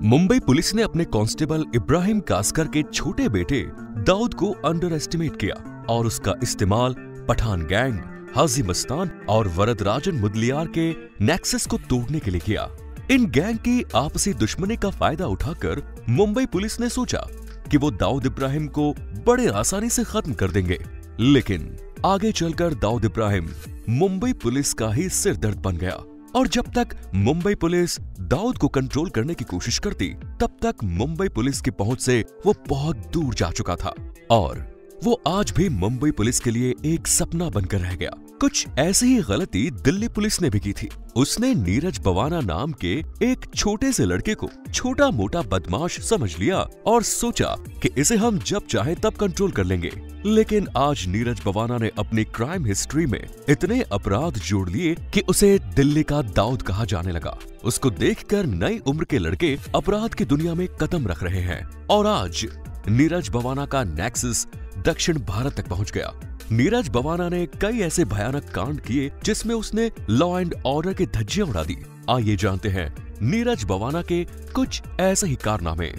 Mumbai police ने अपने constable Ibrahim Kaskar के छोटे बेटे दाऊद को अंडर एस्टिमेट किया और उसका इस्तेमाल पठान गैंग, हाजी मस्तान और वरदराजन मुदलियार के नेक्सस को तोड़ने के लिए किया। इन गैंग की आपसी दुश्मनी का फायदा उठाकर मुंबई पुलिस ने सोचा कि वो दाऊद इब्राहिम को बड़े आसानी से खत्म कर देंगे, लेकिन आगे चलकर दाऊद इब्राहिम मुंबई पुलिस का ही सिरदर्द बन गया और जब तक मुंबई पुलिस दाऊद को कंट्रोल करने की कोशिश करती, तब तक मुंबई पुलिस की पहुंच से वो बहुत दूर जा चुका था और वो आज भी मुंबई पुलिस के लिए एक सपना बनकर रह गया। कुछ ऐसी ही गलती दिल्ली पुलिस ने भी की थी। उसने नीरज बवाना नाम के एक छोटे से लड़के को छोटा मोटा बदमाश समझ लिया और सोचा कि इसे हम जब चाहे तब कंट्रोल कर लेंगे। लेकिन आज नीरज बवाना ने अपनी क्राइम हिस्ट्री में इतने अपराध जोड़ लिए कि उसे दिल्ली का दाऊद कहा जाने लगा। उसको देखकर नई उम्र के लड़के अपराध की दुनिया में कदम रख रहे हैं और आज नीरज बवाना का नेक्सस दक्षिण भारत तक पहुंच गया। नीरज बवाना ने कई ऐसे भयानक कांड किए जिसमें उसने लॉ एंड ऑर्डर की धज्जियां उड़ा दी। आइए जानते हैं नीरज बवाना के कुछ ऐसे ही कारनामे।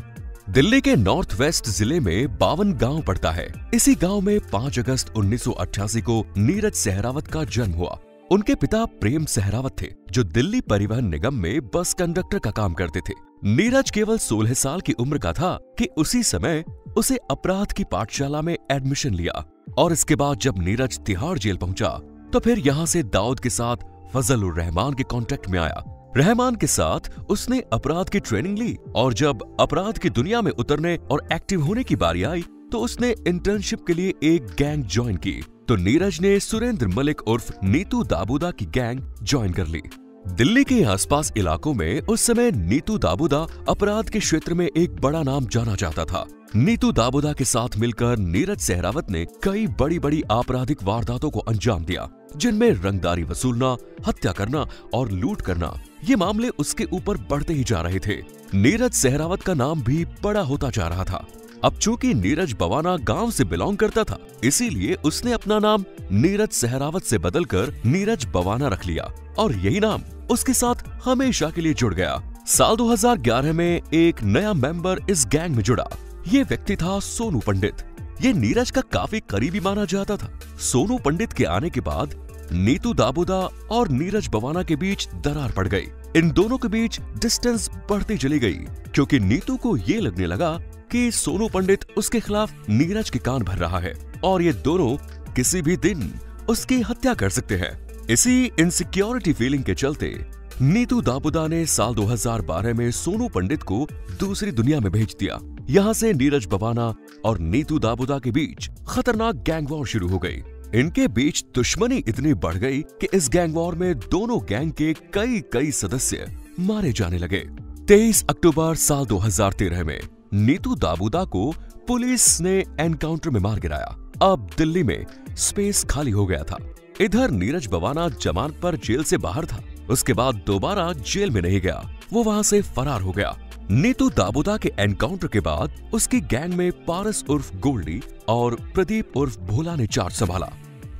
दिल्ली के नॉर्थ वेस्ट जिले में 52 गांव पड़ता है। इसी गांव में 5 अगस्त 1988 को नीरज सहरावत का जन्म हुआ। उनके पिता प्रेम सहरावत थे, जो दिल्ली परिवहन निगम में बस कंडक्टर का काम करते थे। नीरज केवल 16 साल की उम्र का था कि उसी समय उसे अपराध की पाठशाला में एडमिशन लिया और इसके बाद जब नीरज तिहाड़ जेल पहुंचा तो फिर यहां से दाऊद के साथ फजल उर रहमान के कांटेक्ट में आया। रहमान के साथ उसने अपराध की ट्रेनिंग ली और जब अपराध की दुनिया में उतरने और एक्टिव होने की बारी आई तो उसने इंटर्नशिप के लिए एक गैंग ज्वाइन की। तो नीरज ने सुरेंद्र मलिक उर्फ नीतू दाबूदा की गैंग ज्वाइन कर ली। दिल्ली के आसपास इलाकों में उस समय नीतू दाबूदा अपराध के क्षेत्र में एक बड़ा नाम जाना जाता था। नीतू दाबूदा के साथ मिलकर नीरज सहरावत ने कई बड़ी बड़ी आपराधिक वारदातों को अंजाम दिया, जिनमें रंगदारी वसूलना, हत्या करना और लूट करना, ये मामले उसके ऊपर बढ़ते ही जा रहे थे। नीरज सहरावत का नाम भी बड़ा होता जा रहा था। अब चूंकि नीरज बवाना गांव से बिलोंग करता था, इसीलिए उसने अपना नाम नीरज सहरावत से बदलकर नीरज बवाना रख लिया और यही नाम उसके साथ हमेशा के लिए जुड़ गया। साल 2011 में एक नया मेंबर इस गैंग में जुड़ा। ये व्यक्ति था सोनू पंडित। ये नीरज का काफी करीबी माना जाता था। सोनू पंडित के आने के बाद नीतू दाबूदा और नीरज बवाना के बीच दरार पड़ गई। इन दोनों के बीच डिस्टेंस बढ़ती चली गई क्योंकि नीतू को ये लगने लगा कि सोनू पंडित उसके खिलाफ नीरज के कान भर रहा है और ये दोनों किसी भी दिन उसकी हत्या कर सकते हैं। इसी इनसिक्योरिटी फीलिंग के चलते नीतू दाबूदा ने साल 2012 में सोनू पंडित को दूसरी दुनिया में भेज दिया। यहाँ से नीरज बवाना और नीतू दाबूदा के बीच खतरनाक गैंग वॉर शुरू हो गई। इनके बीच दुश्मनी इतनी बढ़ गई कि इस गैंग वॉर में दोनों गैंग के कई सदस्य मारे जाने लगे। 23 अक्टूबर साल 2013 में नीतू दाबूदा को पुलिस ने एनकाउंटर में मार गिराया। अब दिल्ली में स्पेस खाली हो गया था। इधर नीरज बवाना जमानत पर जेल से बाहर था। उसके बाद दोबारा जेल में नहीं गया, वो वहां से फरार हो गया। नीतू दाबूदा के एनकाउंटर के बाद उसकी गैंग में पारस उर्फ गोल्डी और प्रदीप उर्फ भोला ने चार्ज संभाला,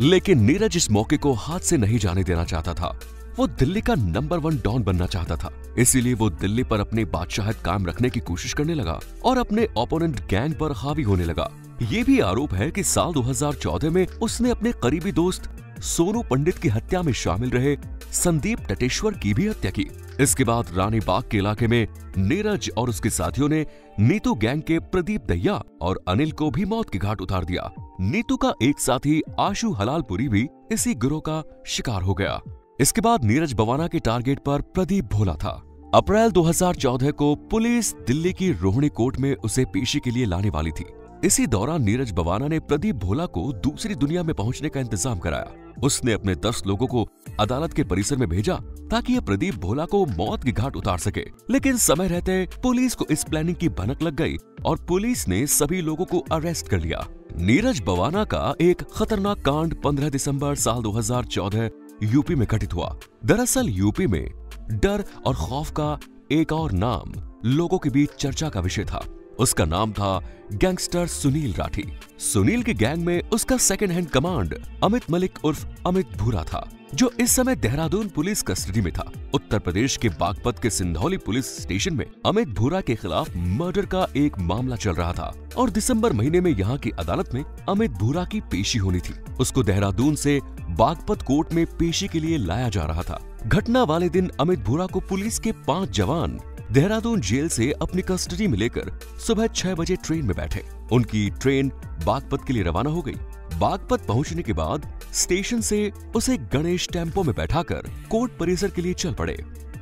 लेकिन नीरज इस मौके को हाथ से नहीं जाने देना चाहता था। वो दिल्ली का नंबर 1 डॉन बनना चाहता था, इसीलिए वो दिल्ली पर अपनी बादशाहत कायम रखने की कोशिश करने लगा और अपने ओपोनेंट गैंग पर हावी होने लगा। ये भी आरोप है कि साल 2014 में उसने अपने करीबी दोस्त सोनू पंडित की हत्या में शामिल रहे संदीप टटेश्वर की भी हत्या की। इसके बाद रानी बाग के इलाके में नीरज और उसके साथियों ने नीतू गैंग के प्रदीप दहिया और अनिल को भी मौत के घाट उतार दिया। नीतू का एक साथी आशु हलालपुरी भी इसी गिरोह का शिकार हो गया। इसके बाद नीरज बवाना के टारगेट पर प्रदीप भोला था। अप्रैल 2014 को पुलिस दिल्ली की रोहिणी कोर्ट में उसे पेशी के लिए लाने वाली थी। इसी दौरान नीरज बवाना ने प्रदीप भोला को दूसरी दुनिया में पहुंचने का इंतजाम कराया। उसने अपने 10 लोगों को अदालत के परिसर में भेजा ताकि ये प्रदीप भोला को मौत के घाट उतार सके, लेकिन समय रहते पुलिस को इस प्लानिंग की भनक लग गई और पुलिस ने सभी लोगों को अरेस्ट कर लिया। नीरज बवाना का एक खतरनाक कांड 15 दिसंबर साल 2014 यूपी में घटित हुआ। दरअसल यूपी में डर और खौफ का एक और नाम लोगों के बीच चर्चा का विषय था। उसका नाम था गैंगस्टर सुनील राठी। सुनील की गैंग में उसका second hand command Amit Malik उर्फ अमित भूरा था। जो इस समय देहरादून पुलिस कस्टडी में था। उत्तर प्रदेश के बागपत के सिंधौली पुलिस स्टेशन में अमित भूरा के खिलाफ मर्डर का एक मामला चल रहा था और दिसंबर महीने में यहाँ की अदालत में अमित भूरा की पेशी होनी थी। उसको देहरादून से बागपत कोर्ट में पेशी के लिए लाया जा रहा था। घटना वाले दिन अमित भूरा को पुलिस के 5 जवान देहरादून जेल से अपनी कस्टडी में लेकर सुबह 6 बजे ट्रेन में बैठे। उनकी ट्रेन बागपत के लिए रवाना हो गई। बागपत पहुंचने के बाद स्टेशन से उसे गणेश टेम्पो में बैठाकर कोर्ट परिसर के लिए चल पड़े।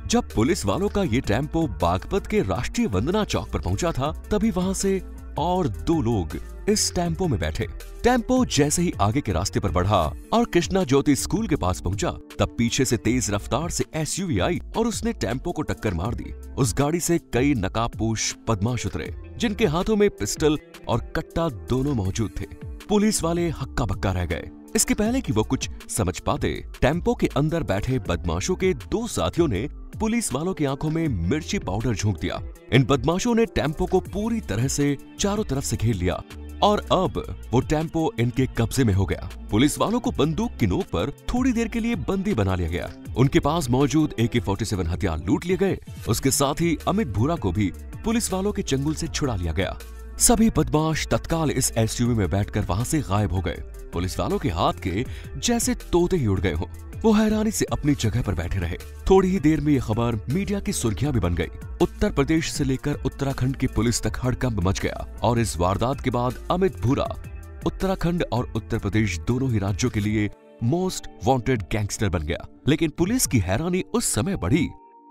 जब पुलिस वालों का ये टेम्पो बागपत के राष्ट्रीय वंदना चौक पर पहुंचा था, तभी वहां से और 2 लोग इस टेम्पो में बैठे। टेम्पो जैसे ही आगे के रास्ते पर बढ़ा और कृष्णा ज्योति स्कूल के पास पहुंचा, तब पीछे से तेज रफ्तार से एसयूवी आई और उसने टेम्पो को टक्कर मार दी। उस गाड़ी से कई नकाबपोश बदमाश उतरे, जिनके हाथों में पिस्टल और कट्टा दोनों मौजूद थे। पुलिस वाले हक्का बक्का रह गए। इसके पहले कि वो कुछ समझ पाते, टेम्पो के अंदर बैठे बदमाशों के 2 साथियों ने पुलिस वालों की आंखों में मिर्ची पाउडर झोंक दिया। इन बदमाशों ने टेम्पो को पूरी तरह से चारों तरफ से घेर लिया और अब वो टेम्पो इनके कब्जे में हो गया। पुलिस वालों को बंदूक की नोक पर थोड़ी देर के लिए बंदी बना लिया गया। उनके पास मौजूद AK-47 हथियार लूट लिए गए। उसके साथ ही अमित भूरा को भी पुलिस वालों के चंगुल से छुड़ा लिया गया। सभी बदमाश तत्काल इस एसयूवी में बैठकर वहां से गायब हो गए। पुलिस वालों के हाथ के जैसे तोते ही उड़ गए हो। वो हैरानी से अपनी जगह पर बैठे रहे। थोड़ी ही देर में ये खबर मीडिया की सुर्खियां भी बन गई। उत्तर प्रदेश से लेकर उत्तराखंड की पुलिस तक हड़कंप मच गया और इस वारदात के बाद अमित भूरा उत्तराखंड और उत्तर प्रदेश दोनों ही राज्यों के लिए मोस्ट वांटेड गैंगस्टर बन गया। लेकिन पुलिस की हैरानी उस समय बढ़ी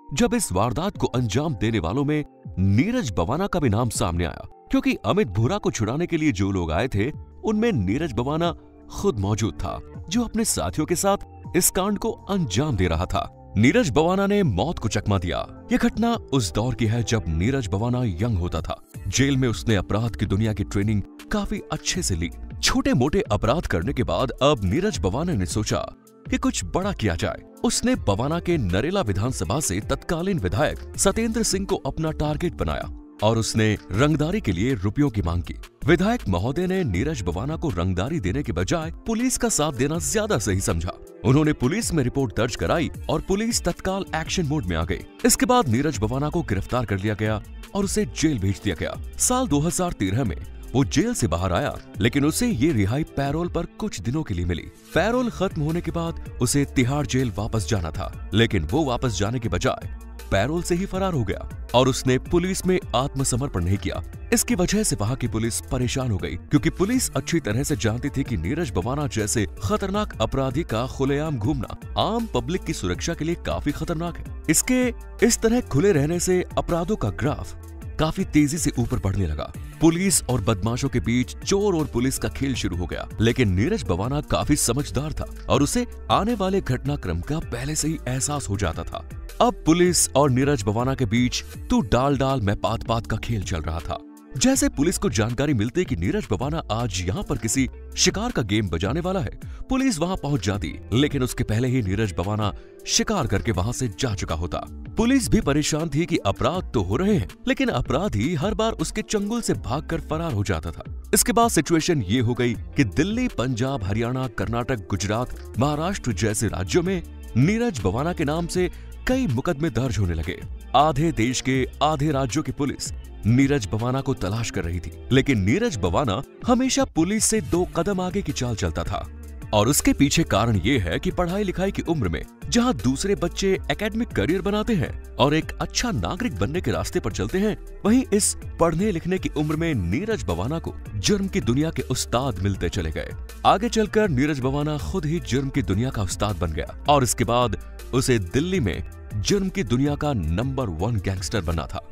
जब इस वारदात को अंजाम देने वालों में नीरज बवाना का भी नाम सामने आया, क्योंकि अमित भूरा को छुड़ाने के लिए जो लोग आए थे उनमें नीरज बवाना खुद मौजूद था, जो अपने साथियों के साथ इस कांड को अंजाम दे रहा था। नीरज बवाना ने मौत को चकमा दिया। यह घटना उस दौर की है जब नीरज बवाना यंग होता था। जेल में उसने अपराध की दुनिया की ट्रेनिंग काफी अच्छे से ली। छोटे मोटे अपराध करने के बाद अब नीरज बवाना ने सोचा कि कुछ बड़ा किया जाए। उसने बवाना के नरेला विधानसभा से तत्कालीन विधायक सत्येंद्र सिंह को अपना टारगेट बनाया और उसने रंगदारी के लिए रुपयों की मांग की। विधायक महोदय ने नीरज बवाना को रंगदारी देने के बजाय पुलिस का साथ देना ज्यादा सही समझा। उन्होंने पुलिस में रिपोर्ट दर्ज कराई और पुलिस तत्काल एक्शन मोड में आ गई। इसके बाद नीरज बवाना को गिरफ्तार कर लिया गया और उसे जेल भेज दिया गया। साल 2013 में वो जेल से बाहर आया, लेकिन उसे ये रिहाई पैरोल पर कुछ दिनों के लिए मिली। पैरोल खत्म होने के बाद उसे तिहाड़ जेल वापस जाना था, लेकिन वो वापस जाने के बजाय पैरोल से ही फरार हो गया और उसने पुलिस में आत्मसमर्पण नहीं किया। इसकी वजह से वहां की पुलिस परेशान हो गई, क्योंकि पुलिस अच्छी तरह से जानती थी कि नीरज बवाना जैसे खतरनाक अपराधी का खुलेआम घूमना आम पब्लिक की सुरक्षा के लिए काफी खतरनाक है। इसके इस तरह खुले रहने से अपराधों का ग्राफ काफी तेजी से ऊपर बढ़ने लगा। पुलिस और बदमाशों के बीच चोर और पुलिस का खेल शुरू हो गया। लेकिन नीरज बवाना काफी समझदार था और उसे आने वाले घटनाक्रम का पहले से ही एहसास हो जाता था। अब पुलिस और नीरज बवाना के बीच तू डाल डाल मैं पात पात का खेल चल रहा था। जैसे पुलिस को जानकारी मिलती कि नीरज बवाना आज यहाँ पर किसी शिकार का गेम बजाने वाला है, पुलिस वहां पहुंच जाती, लेकिन उसके पहले ही नीरज बवाना शिकार करके वहां से जा चुका होता। पुलिस भी परेशान थी कि अपराध तो हो रहे हैं, लेकिन अपराधी हर बार उसके चंगुल से भागकर फरार हो जाता था। इसके बाद सिचुएशन ये हो गई कि दिल्ली, पंजाब, हरियाणा, कर्नाटक, गुजरात, महाराष्ट्र जैसे राज्यों में नीरज बवाना के नाम से कई मुकदमे दर्ज होने लगे। आधे देश के आधे राज्यों की पुलिस नीरज बवाना को तलाश कर रही थी, लेकिन नीरज बवाना हमेशा पुलिस से 2 कदम आगे की चाल चलता था। और उसके पीछे कारण ये है कि पढ़ाई लिखाई की उम्र में जहां दूसरे बच्चे एकेडमिक करियर बनाते हैं और एक अच्छा नागरिक बनने के रास्ते पर चलते हैं, वहीं इस पढ़ने लिखने की उम्र में नीरज बवाना को जुर्म की दुनिया के उस्ताद मिलते चले गए। आगे चलकर नीरज बवाना खुद ही जुर्म की दुनिया का उस्ताद बन गया और इसके बाद उसे दिल्ली में जुर्म की दुनिया का नंबर 1 गैंगस्टर बनना था।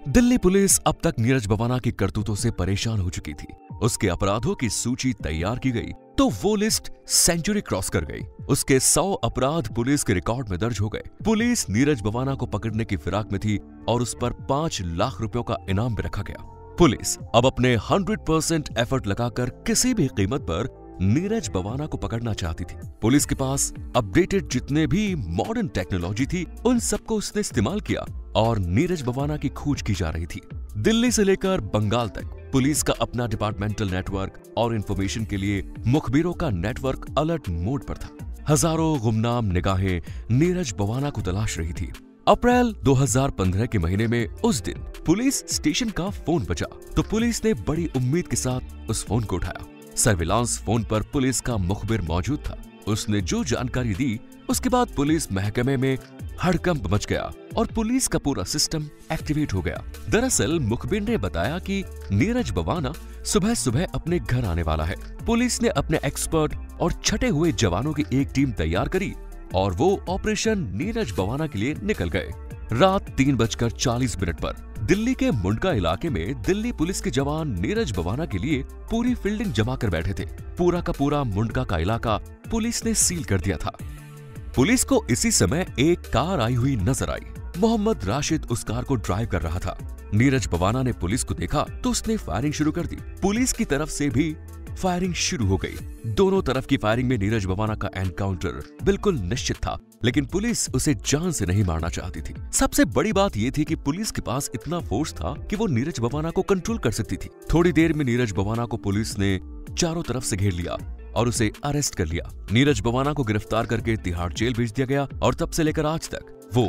दिल्ली पुलिस अब तक नीरज बवाना की करतूतों से परेशान हो चुकी थी। उसके अपराधों की सूची तैयार की गई तो वो लिस्ट सेंचुरी क्रॉस कर गई। उसके 100 अपराध पुलिस के रिकॉर्ड में दर्ज हो गए। पुलिस नीरज बवाना को पकड़ने की फिराक में थी और उस पर 5 लाख रुपयों का इनाम भी रखा गया। पुलिस अब अपने 100% एफर्ट लगाकर किसी भी कीमत पर नीरज बवाना को पकड़ना चाहती थी। पुलिस के पास अपडेटेड जितने भी मॉडर्न टेक्नोलॉजी थी, उन सबको उसने इस्तेमाल किया और नीरज बवाना की खोज की जा रही थी। दिल्ली से लेकर बंगाल तक पुलिस का अपना डिपार्टमेंटल नेटवर्क और इंफॉर्मेशन के लिए मुखबिरों का नेटवर्क अलर्ट मोड पर था। हजारों गुमनाम निगाहें नीरज बवाना को तलाश रही थी। अप्रैल 2015 के महीने में उस दिन पुलिस स्टेशन का फोन बजा तो पुलिस ने बड़ी उम्मीद के साथ उस फोन को उठाया। सर्विलांस फोन पर पुलिस का मुखबिर मौजूद था। उसने जो जानकारी दी उसके बाद पुलिस महकमे में हड़कंप मच गया और पुलिस का पूरा सिस्टम एक्टिवेट हो गया। दरअसल मुखबिर ने बताया कि नीरज बवाना सुबह सुबह अपने घर आने वाला है। पुलिस ने अपने एक्सपर्ट और छटे हुए जवानों की एक टीम तैयार करी और वो ऑपरेशन नीरज बवाना के लिए निकल गए। रात 3:40 पर दिल्ली के मुंडका इलाके में दिल्ली पुलिस के जवान नीरज बवाना के लिए पूरी फील्डिंग जमा कर बैठे थे। पूरा का पूरा मुंडका का इलाका पुलिस ने सील कर दिया था। पुलिस को इसी समय एक कार आई हुई नजर आई। मोहम्मद राशिद उस कार को ड्राइव कर रहा था। नीरज बवाना ने पुलिस को देखा तो उसने फायरिंग शुरू कर दी। पुलिस की तरफ से भी फायरिंग शुरू हो गई। दोनों तरफ की फायरिंग में नीरज बवाना का एनकाउंटर बिल्कुल निश्चित था, लेकिन पुलिस उसे जान से नहीं मारना चाहती थी। सबसे बड़ी बात यह थी कि पुलिस के पास इतना फोर्स था कि वो नीरज बवाना को कंट्रोल कर सकती थी। थोड़ी देर में नीरज बवाना को पुलिस ने चारों तरफ से घेर लिया और उसे अरेस्ट कर लिया। नीरज बवाना को गिरफ्तार करके तिहाड़ जेल भेज दिया गया और तब से लेकर आज तक वो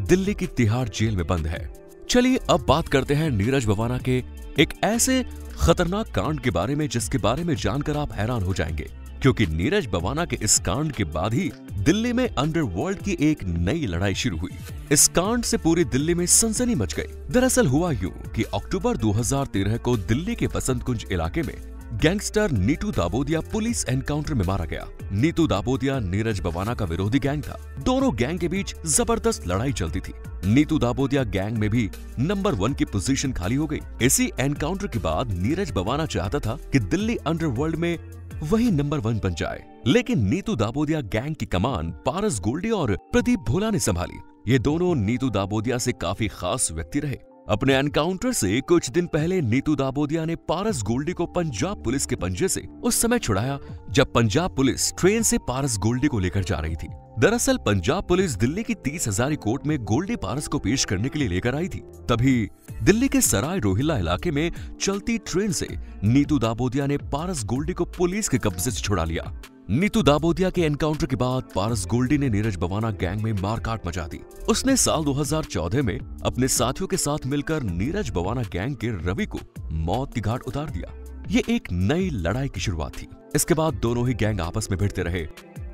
दिल्ली की तिहाड़ जेल में बंद है। चलिए अब बात करते हैं नीरज बवाना के एक ऐसे खतरनाक कांड के बारे में जिसके बारे में जानकर आप हैरान हो जाएंगे, क्योंकि नीरज बवाना के इस कांड के बाद ही दिल्ली में अंडरवर्ल्ड की एक नई लड़ाई शुरू हुई। इस कांड से पूरी दिल्ली में सनसनी मच गई। दरअसल हुआ यूं कि अक्टूबर 2013 को दिल्ली के बसंत कुंज इलाके में gangster Neetu Dabodiya police encounter में मारा गया। नीतू दाबोदिया नीरज बवाना का विरोधी गैंग था। दोनों गैंग के बीच जबरदस्त लड़ाई चलती थी। नीतू दाबोदिया गैंग में भी नंबर 1 की पोजीशन खाली हो गई। इसी एनकाउंटर के बाद नीरज बवाना चाहता था कि दिल्ली अंडरवर्ल्ड में वही नंबर 1 बन जाए, लेकिन नीतू दाबोदिया गैंग की कमान पारस गोल्डी और प्रदीप भोला ने संभाली। ये दोनों नीतू दाबोदिया से काफी खास व्यक्ति रहे। अपने एनकाउंटर से कुछ दिन पहले नीतू दाबोदिया ने पारस गोल्डी को पंजाब पुलिस के पंजे से उस समय छुड़ाया जब पंजाब पुलिस ट्रेन से पारस गोल्डी को लेकर जा रही थी। दरअसल पंजाब पुलिस दिल्ली की 30 हजारी कोर्ट में गोल्डी पारस को पेश करने के लिए लेकर आई थी। तभी दिल्ली के सराय रोहिल्ला इलाके में चलती ट्रेन से नीतू दाबोदिया ने पारस गोल्डी को पुलिस के कब्जे से छुड़ा लिया। नीतू दाबोदिया के एनकाउंटर के बाद पारस गोल्डी ने नीरज बवाना गैंग में मारकाट मचा दी। उसने साल 2014 में अपने साथियों के साथ मिलकर नीरज बवाना गैंग के रवि को मौत की घाट उतार दिया। ये एक नई लड़ाई की शुरुआत थी। इसके बाद दोनों ही गैंग आपस में भिड़ते रहे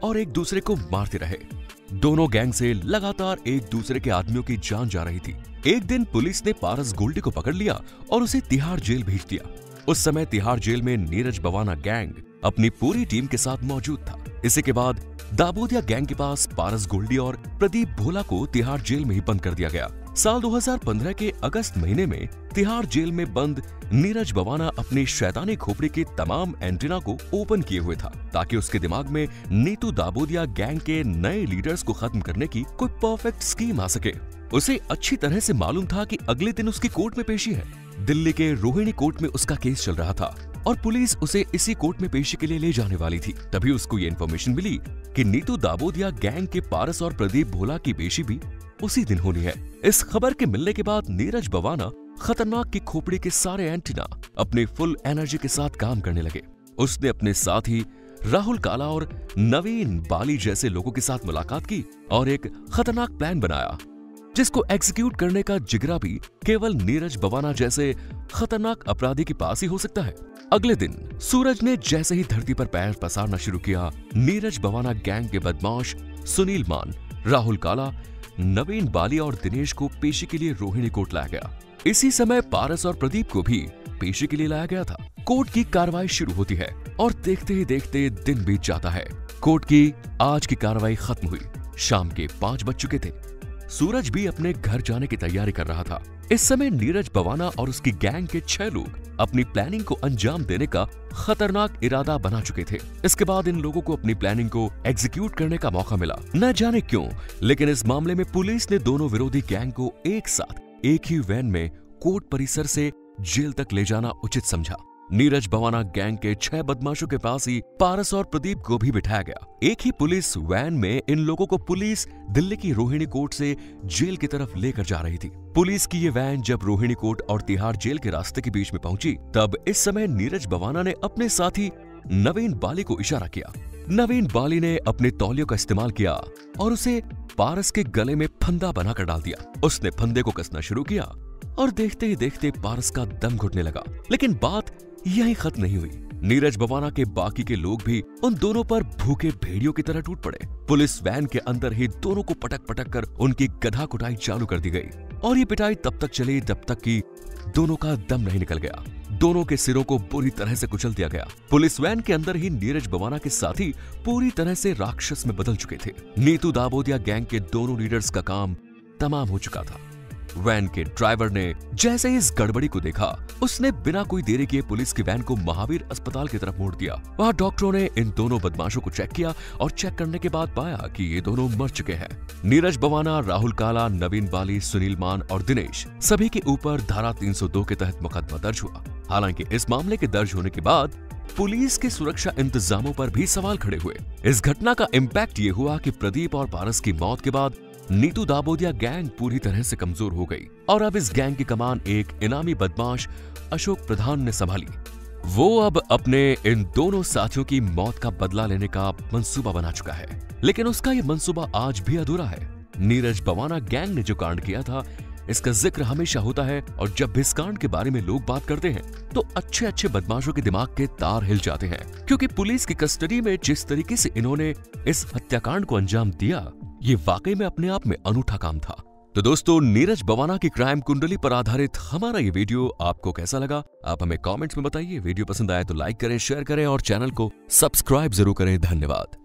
और एक दूसरे को मारते रहे। दोनों गैंग से लगातार एक दूसरे के आदमियों की जान जा रही थी। एक दिन पुलिस ने पारस गोल्डी को पकड़ लिया और उसे तिहाड़ जेल भेज दिया। उस समय तिहाड़ जेल में नीरज बवाना गैंग अपनी पूरी टीम के साथ मौजूद था। इसी के बाद दाबोदिया गैंग के पास पारस गोल्डी और प्रदीप भोला को तिहाड़ जेल में ही बंद कर दिया गया। साल 2015 के अगस्त महीने में तिहाड़ जेल में बंद नीरज बवाना अपनी शैतानी खोपड़ी के तमाम एंटीना को ओपन किए हुए था, ताकि उसके दिमाग में नीतू दाबोदिया गैंग के नए लीडर्स को खत्म करने की कोई परफेक्ट स्कीम आ सके। उसे अच्छी तरह से मालूम था कि अगले दिन उसकी कोर्ट में पेशी है। दिल्ली के रोहिणी कोर्ट में उसका केस चल रहा था और पुलिस उसे इसी कोर्ट में पेशी के लिए ले जाने वाली थी। तभी उसको ये इन्फॉर्मेशन मिली कि नीतू दाबोदिया गैंग के पारस और प्रदीप भोला की पेशी भी उसी दिन होनी है। इस खबर के मिलने के बाद नीरज बवाना खतरनाक की खोपड़ी के सारे एंटीना अपने फुल एनर्जी के साथ काम करने लगे। उसने अपने साथी राहुल काला और नवीन बाली जैसे लोगों के साथ मुलाकात की और एक खतरनाक प्लान बनाया, जिसको एग्जीक्यूट करने का जिगरा भी केवल नीरज बवाना जैसे खतरनाक अपराधी के पास ही हो सकता है। अगले दिन सूरज ने जैसे ही धरती पर पैर पसारना शुरू किया, नीरज बवाना गैंग के बदमाश सुनील मान, राहुल काला, नवीन बाली और दिनेश को पेशी के लिए रोहिणी कोर्ट लाया गया। इसी समय पारस और प्रदीप को भी पेशी के लिए लाया गया था। कोर्ट की कार्रवाई शुरू होती है और देखते ही देखते दिन बीत जाता है। कोर्ट की आज की कार्रवाई खत्म हुई। शाम के 5 बज चुके थे। सूरज भी अपने घर जाने की तैयारी कर रहा था। इस समय नीरज बवाना और उसकी गैंग के 6 लोग अपनी प्लानिंग को अंजाम देने का खतरनाक इरादा बना चुके थे। इसके बाद इन लोगों को अपनी प्लानिंग को एग्जीक्यूट करने का मौका मिला। न जाने क्यों, लेकिन इस मामले में पुलिस ने दोनों विरोधी गैंग को एक साथ एक ही वैन में कोर्ट परिसर से जेल तक ले जाना उचित समझा। नीरज बवाना गैंग के 6 बदमाशों के पास ही पारस और प्रदीप को भी बिठाया गया। एक ही पुलिस वैन में इन लोगों को पुलिस दिल्ली की रोहिणी कोर्ट से जेल की तरफ लेकर जा रही थी। पुलिस की ये वैन जब रोहिणी कोर्ट और तिहाड़ जेल के रास्ते के बीच में पहुंची, तब इस समय नीरज बवाना ने अपने साथी नवीन बाली को इशारा किया। नवीन बाली ने अपने तौलियों का इस्तेमाल किया और उसे पारस के गले में फंदा बनाकर डाल दिया। उसने फंदे को कसना शुरू किया और देखते ही देखते पारस का दम घुटने लगा। लेकिन बात यहीं खत्म नहीं हुई। नीरज बवाना के बाकी के लोग भी उन दोनों पर भूखे भेड़ियों की तरह टूट पड़े। पुलिस वैन के अंदर ही दोनों को पटक पटक कर उनकी गधा कुटाई चालू कर दी गई और ये पिटाई तब तक चली जब तक कि दोनों का दम नहीं निकल गया। दोनों के सिरों को बुरी तरह से कुचल दिया गया। पुलिस वैन के अंदर ही नीरज बवाना के साथी पूरी तरह से राक्षस में बदल चुके थे। नीतू दाबोदिया गैंग के दोनों लीडर्स का काम तमाम हो चुका था। वैन के ड्राइवर ने जैसे ही इस गड़बड़ी को देखा, उसने बिना कोई देरी किए पुलिस की वैन को महावीर अस्पताल की तरफ मोड़ दिया। वहां डॉक्टरों ने इन दोनों बदमाशों को चेक किया और चेक करने के बाद पाया कि ये दोनों मर चुके हैं। नीरज बवाना, राहुल काला, नवीन बाली, सुनील मान और दिनेश सभी के ऊपर धारा 302 के तहत मुकदमा दर्ज हुआ। हालांकि इस मामले के दर्ज होने के बाद पुलिस के सुरक्षा इंतजामों पर भी सवाल खड़े हुए। इस घटना का इम्पैक्ट ये हुआ कि प्रदीप और पारस की मौत के बाद नीतू दाबोदिया गैंग पूरी तरह से कमजोर हो गई और अब इस गैंग की कमान एक इनामी बदमाश अशोक प्रधान ने संभाली। वो अब अपने इन दोनों साथियों की मौत का बदला लेने का मंसूबा बना चुका है, लेकिन उसका ये मंसूबा आज भी अधूरा है। नीरज बवाना गैंग ने जो कांड किया था, इसका जिक्र हमेशा होता है और जब भी इस कांड के बारे में लोग बात करते हैं तो अच्छे अच्छे बदमाशों के दिमाग के तार हिल जाते हैं, क्योंकि पुलिस की कस्टडी में जिस तरीके से इन्होंने इस हत्याकांड को अंजाम दिया, ये वाकई में अपने आप में अनूठा काम था। तो दोस्तों, नीरज बवाना की क्राइम कुंडली पर आधारित हमारा ये वीडियो आपको कैसा लगा, आप हमें कमेंट्स में बताइए। वीडियो पसंद आए तो लाइक करें, शेयर करें और चैनल को सब्सक्राइब जरूर करें। धन्यवाद।